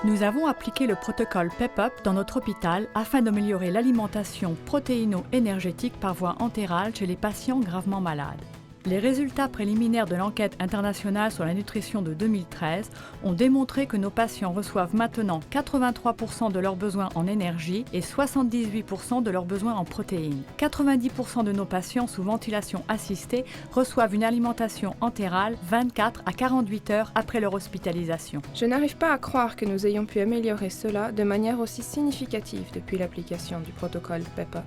Nous avons appliqué le protocole PEP-UP dans notre hôpital afin d'améliorer l'alimentation protéino-énergétique par voie entérale chez les patients gravement malades. Les résultats préliminaires de l'enquête internationale sur la nutrition de 2013 ont démontré que nos patients reçoivent maintenant 83% de leurs besoins en énergie et 78% de leurs besoins en protéines. 90% de nos patients sous ventilation assistée reçoivent une alimentation entérale 24 à 48 heures après leur hospitalisation. Je n'arrive pas à croire que nous ayons pu améliorer cela de manière aussi significative depuis l'application du protocole PEP-UP.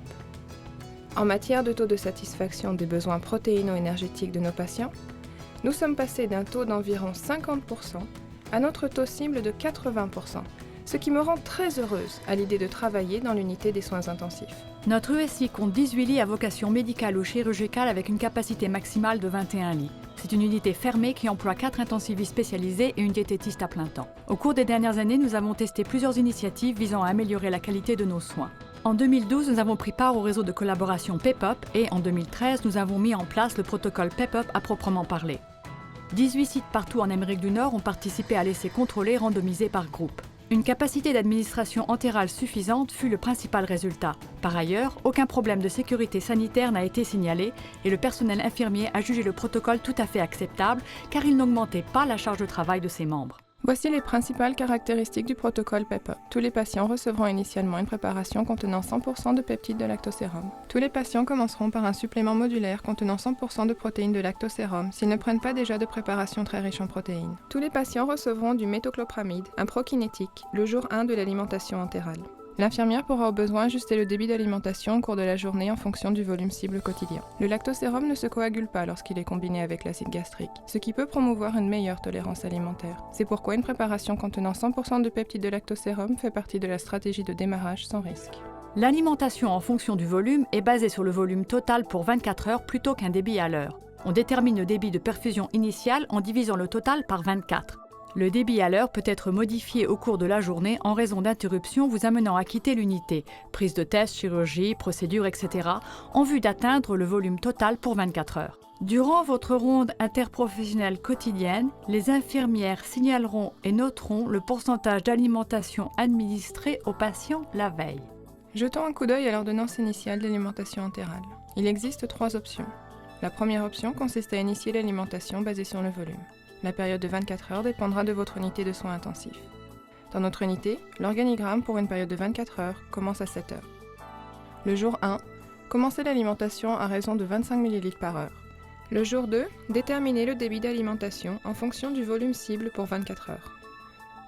En matière de taux de satisfaction des besoins protéino-énergétiques de nos patients, nous sommes passés d'un taux d'environ 50% à notre taux cible de 80%, ce qui me rend très heureuse à l'idée de travailler dans l'unité des soins intensifs. Notre USI compte 18 lits à vocation médicale ou chirurgicale avec une capacité maximale de 21 lits. C'est une unité fermée qui emploie 4 intensivistes spécialisés et une diététiste à plein temps. Au cours des dernières années, nous avons testé plusieurs initiatives visant à améliorer la qualité de nos soins. En 2012, nous avons pris part au réseau de collaboration PEP-UP et en 2013, nous avons mis en place le protocole PEP-UP à proprement parler. 18 sites partout en Amérique du Nord ont participé à l'essai contrôlé randomisé par groupe. Une capacité d'administration entérale suffisante fut le principal résultat. Par ailleurs, aucun problème de sécurité sanitaire n'a été signalé et le personnel infirmier a jugé le protocole tout à fait acceptable car il n'augmentait pas la charge de travail de ses membres. Voici les principales caractéristiques du protocole PEP-UP. Tous les patients recevront initialement une préparation contenant 100% de peptides de lactosérum. Tous les patients commenceront par un supplément modulaire contenant 100% de protéines de lactosérum s'ils ne prennent pas déjà de préparation très riche en protéines. Tous les patients recevront du méthoclopramide, un prokinétique, le jour 1 de l'alimentation entérale. L'infirmière pourra au besoin ajuster le débit d'alimentation au cours de la journée en fonction du volume cible quotidien. Le lactosérum ne se coagule pas lorsqu'il est combiné avec l'acide gastrique, ce qui peut promouvoir une meilleure tolérance alimentaire. C'est pourquoi une préparation contenant 100% de peptides de lactosérum fait partie de la stratégie de démarrage sans risque. L'alimentation en fonction du volume est basée sur le volume total pour 24 heures plutôt qu'un débit à l'heure. On détermine le débit de perfusion initiale en divisant le total par 24. Le débit à l'heure peut être modifié au cours de la journée en raison d'interruptions vous amenant à quitter l'unité, prise de test, chirurgie, procédure, etc., en vue d'atteindre le volume total pour 24 heures. Durant votre ronde interprofessionnelle quotidienne, les infirmières signaleront et noteront le pourcentage d'alimentation administrée aux patients la veille. Jetons un coup d'œil à l'ordonnance initiale d'alimentation entérale. Il existe 3 options. La première option consiste à initier l'alimentation basée sur le volume. La période de 24 heures dépendra de votre unité de soins intensifs. Dans notre unité, l'organigramme pour une période de 24 heures commence à 7 heures. Le jour 1, commencez l'alimentation à raison de 25 ml par heure. Le jour 2, déterminez le débit d'alimentation en fonction du volume cible pour 24 heures.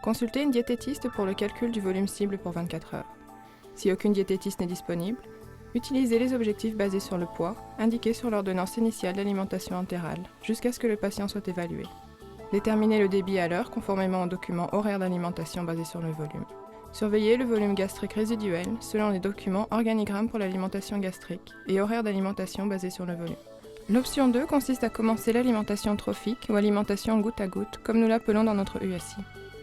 Consultez une diététiste pour le calcul du volume cible pour 24 heures. Si aucune diététiste n'est disponible, utilisez les objectifs basés sur le poids, indiqués sur l'ordonnance initiale d'alimentation entérale, jusqu'à ce que le patient soit évalué. Déterminez le débit à l'heure conformément au document horaire d'alimentation basé sur le volume. Surveillez le volume gastrique résiduel selon les documents organigramme pour l'alimentation gastrique et horaire d'alimentation basé sur le volume. L'option 2 consiste à commencer l'alimentation trophique ou alimentation goutte à goutte, comme nous l'appelons dans notre USI.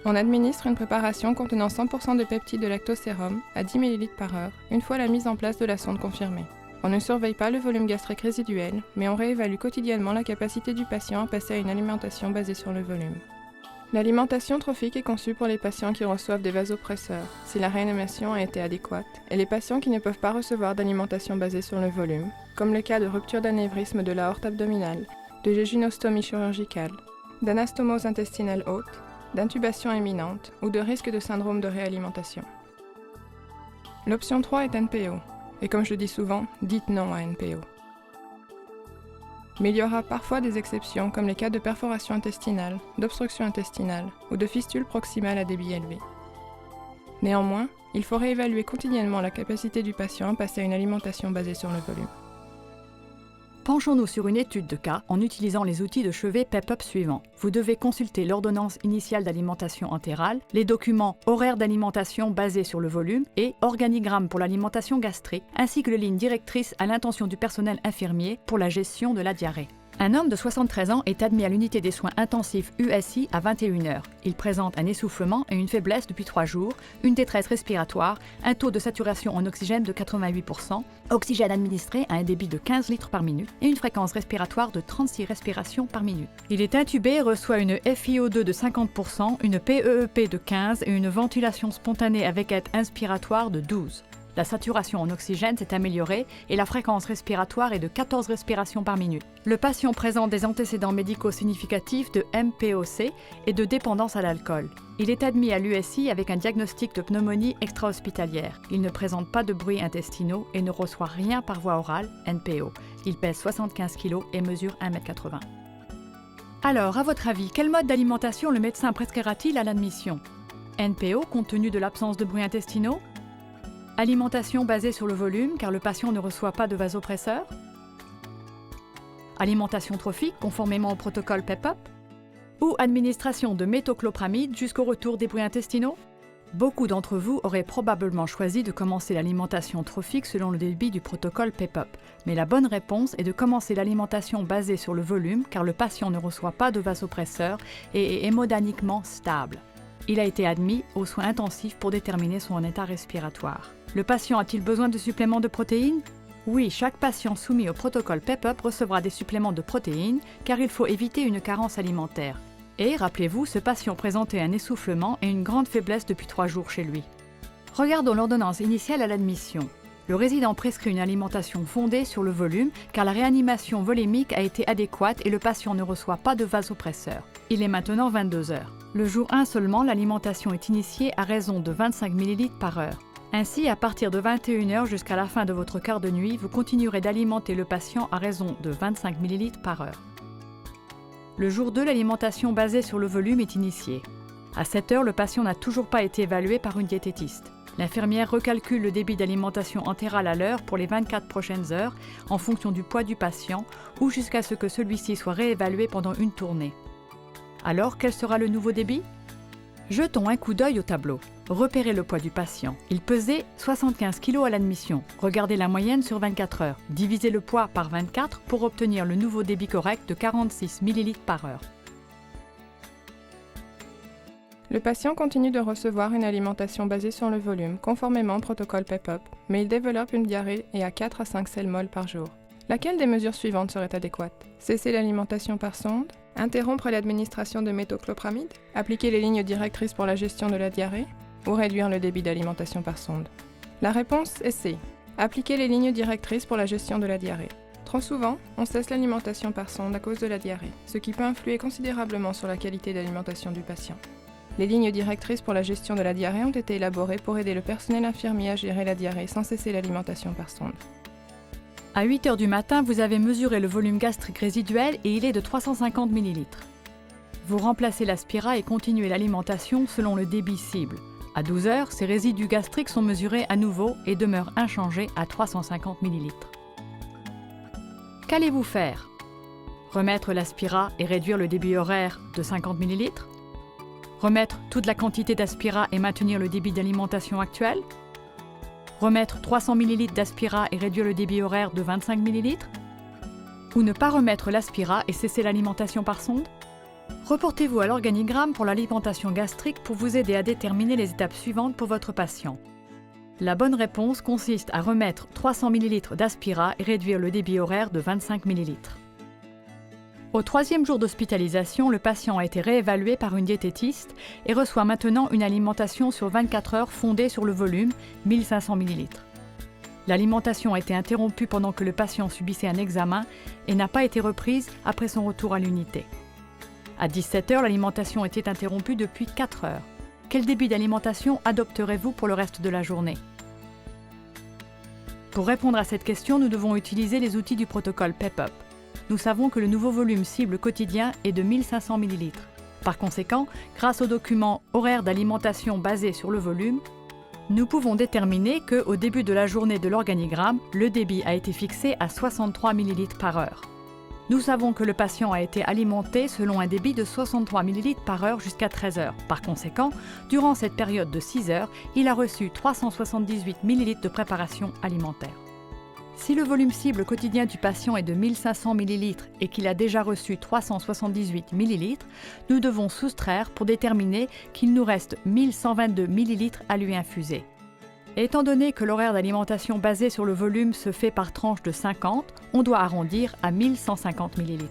On administre une préparation contenant 100% de peptides de lactosérum à 10 ml par heure, une fois la mise en place de la sonde confirmée. On ne surveille pas le volume gastrique résiduel, mais on réévalue quotidiennement la capacité du patient à passer à une alimentation basée sur le volume. L'alimentation trophique est conçue pour les patients qui reçoivent des vasopresseurs, si la réanimation a été adéquate, et les patients qui ne peuvent pas recevoir d'alimentation basée sur le volume, comme le cas de rupture d'anévrisme de l'aorte abdominale, de jéjunostomie chirurgicale, d'anastomose intestinale haute, d'intubation imminente ou de risque de syndrome de réalimentation. L'option 3 est NPO. Et comme je le dis souvent, dites non à NPO. Mais il y aura parfois des exceptions comme les cas de perforation intestinale, d'obstruction intestinale ou de fistule proximale à débit élevé. Néanmoins, il faut réévaluer quotidiennement la capacité du patient à passer à une alimentation basée sur le volume. Penchons-nous sur une étude de cas en utilisant les outils de chevet PEP-UP suivants. Vous devez consulter l'ordonnance initiale d'alimentation entérale, les documents horaires d'alimentation basés sur le volume et organigramme pour l'alimentation gastrique, ainsi que les lignes directrices à l'intention du personnel infirmier pour la gestion de la diarrhée. Un homme de 73 ans est admis à l'unité des soins intensifs USI à 21h. Il présente un essoufflement et une faiblesse depuis 3 jours, une détresse respiratoire, un taux de saturation en oxygène de 88%, oxygène administré à un débit de 15 litres par minute et une fréquence respiratoire de 36 respirations par minute. Il est intubé et reçoit une FiO2 de 50%, une PEEP de 15 et une ventilation spontanée avec aide inspiratoire de 12. La saturation en oxygène s'est améliorée et la fréquence respiratoire est de 14 respirations par minute. Le patient présente des antécédents médicaux significatifs de MPOC et de dépendance à l'alcool. Il est admis à l'USI avec un diagnostic de pneumonie extra-hospitalière. Il ne présente pas de bruits intestinaux et ne reçoit rien par voie orale, NPO. Il pèse 75 kg et mesure 1,80 m. Alors, à votre avis, quel mode d'alimentation le médecin prescrira-t-il à l'admission? NPO compte tenu de l'absence de bruits intestinaux? Alimentation basée sur le volume car le patient ne reçoit pas de vasopresseur? Alimentation trophique conformément au protocole PEPOP? Ou administration de métoclopramide jusqu'au retour des bruits intestinaux? Beaucoup d'entre vous auraient probablement choisi de commencer l'alimentation trophique selon le débit du protocole PEPOP, mais la bonne réponse est de commencer l'alimentation basée sur le volume car le patient ne reçoit pas de vasopresseur et est hémodynamiquement stable. Il a été admis aux soins intensifs pour déterminer son état respiratoire. Le patient a-t-il besoin de suppléments de protéines? Oui, chaque patient soumis au protocole PEPOP recevra des suppléments de protéines car il faut éviter une carence alimentaire. Et, rappelez-vous, ce patient présentait un essoufflement et une grande faiblesse depuis 3 jours chez lui. Regardons l'ordonnance initiale à l'admission. Le résident prescrit une alimentation fondée sur le volume car la réanimation volémique a été adéquate et le patient ne reçoit pas de vasopresseur. Il est maintenant 22 h. Le jour 1 seulement, l'alimentation est initiée à raison de 25 ml par heure. Ainsi, à partir de 21 h jusqu'à la fin de votre quart de nuit, vous continuerez d'alimenter le patient à raison de 25 ml par heure. Le jour 2, l'alimentation basée sur le volume est initiée. À 7 h, le patient n'a toujours pas été évalué par une diététiste. L'infirmière recalcule le débit d'alimentation entérale à l'heure pour les 24 prochaines heures en fonction du poids du patient ou jusqu'à ce que celui-ci soit réévalué pendant une tournée. Alors, quel sera le nouveau débit? Jetons un coup d'œil au tableau. Repérez le poids du patient. Il pesait 75 kg à l'admission. Regardez la moyenne sur 24 heures. Divisez le poids par 24 pour obtenir le nouveau débit correct de 46 ml par heure. Le patient continue de recevoir une alimentation basée sur le volume, conformément au protocole PEPOP, mais il développe une diarrhée et a 4 à 5 selles molles par jour. Laquelle des mesures suivantes serait adéquate? Cesser l'alimentation par sonde? Interrompre l'administration de métoclopramide? Appliquer les lignes directrices pour la gestion de la diarrhée? Ou réduire le débit d'alimentation par sonde? La réponse est C. Appliquer les lignes directrices pour la gestion de la diarrhée. Trop souvent, on cesse l'alimentation par sonde à cause de la diarrhée, ce qui peut influer considérablement sur la qualité d'alimentation du patient. Les lignes directrices pour la gestion de la diarrhée ont été élaborées pour aider le personnel infirmier à gérer la diarrhée sans cesser l'alimentation par sonde. À 8 h du matin, vous avez mesuré le volume gastrique résiduel et il est de 350 ml. Vous remplacez l'aspira et continuez l'alimentation selon le débit cible. À 12 h, ces résidus gastriques sont mesurés à nouveau et demeurent inchangés à 350 ml. Qu'allez-vous faire? Remettre l'aspira et réduire le débit horaire de 50 ml? Remettre toute la quantité d'aspira et maintenir le débit d'alimentation actuel? Remettre 300 ml d'aspira et réduire le débit horaire de 25 ml? Ou ne pas remettre l'aspira et cesser l'alimentation par sonde? Reportez-vous à l'organigramme pour l'alimentation gastrique pour vous aider à déterminer les étapes suivantes pour votre patient. La bonne réponse consiste à remettre 300 ml d'aspira et réduire le débit horaire de 25 ml. Au 3e jour d'hospitalisation, le patient a été réévalué par une diététiste et reçoit maintenant une alimentation sur 24 heures fondée sur le volume, 1500 ml. L'alimentation a été interrompue pendant que le patient subissait un examen et n'a pas été reprise après son retour à l'unité. À 17 h, l'alimentation était interrompue depuis 4 heures. Quel débit d'alimentation adopterez-vous pour le reste de la journée? Pour répondre à cette question, nous devons utiliser les outils du protocole PEPOP. Nous savons que le nouveau volume cible quotidien est de 1500 ml. Par conséquent, grâce au document horaire d'alimentation basé sur le volume, nous pouvons déterminer qu'au début de la journée de l'organigramme, le débit a été fixé à 63 ml par heure. Nous savons que le patient a été alimenté selon un débit de 63 ml par heure jusqu'à 13 h. Par conséquent, durant cette période de 6 heures, il a reçu 378 ml de préparation alimentaire. Si le volume cible quotidien du patient est de 1500 ml et qu'il a déjà reçu 378 ml, nous devons soustraire pour déterminer qu'il nous reste 1122 ml à lui infuser. Et étant donné que l'horaire d'alimentation basé sur le volume se fait par tranche de 50, on doit arrondir à 1150 ml.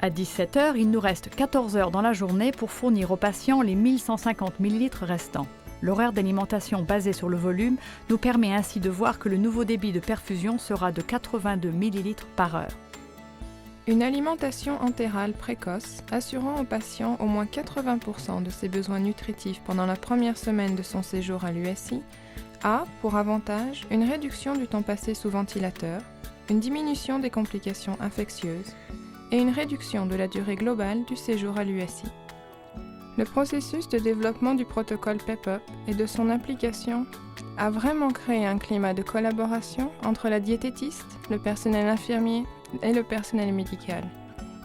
À 17 h, il nous reste 14 heures dans la journée pour fournir aux patients les 1150 ml restants. L'horaire d'alimentation basé sur le volume nous permet ainsi de voir que le nouveau débit de perfusion sera de 82 ml par heure. Une alimentation entérale précoce assurant au patient au moins 80% de ses besoins nutritifs pendant la première semaine de son séjour à l'USI a, pour avantage, une réduction du temps passé sous ventilateur, une diminution des complications infectieuses et une réduction de la durée globale du séjour à l'USI. Le processus de développement du protocole PEP-UP et de son application a vraiment créé un climat de collaboration entre la diététiste, le personnel infirmier et le personnel médical,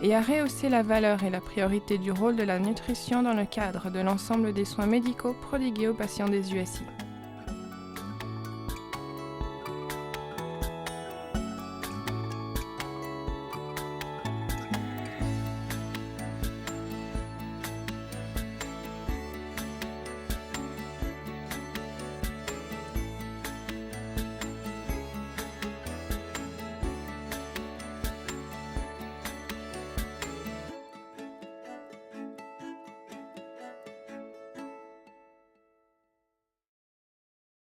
et a rehaussé la valeur et la priorité du rôle de la nutrition dans le cadre de l'ensemble des soins médicaux prodigués aux patients des USI.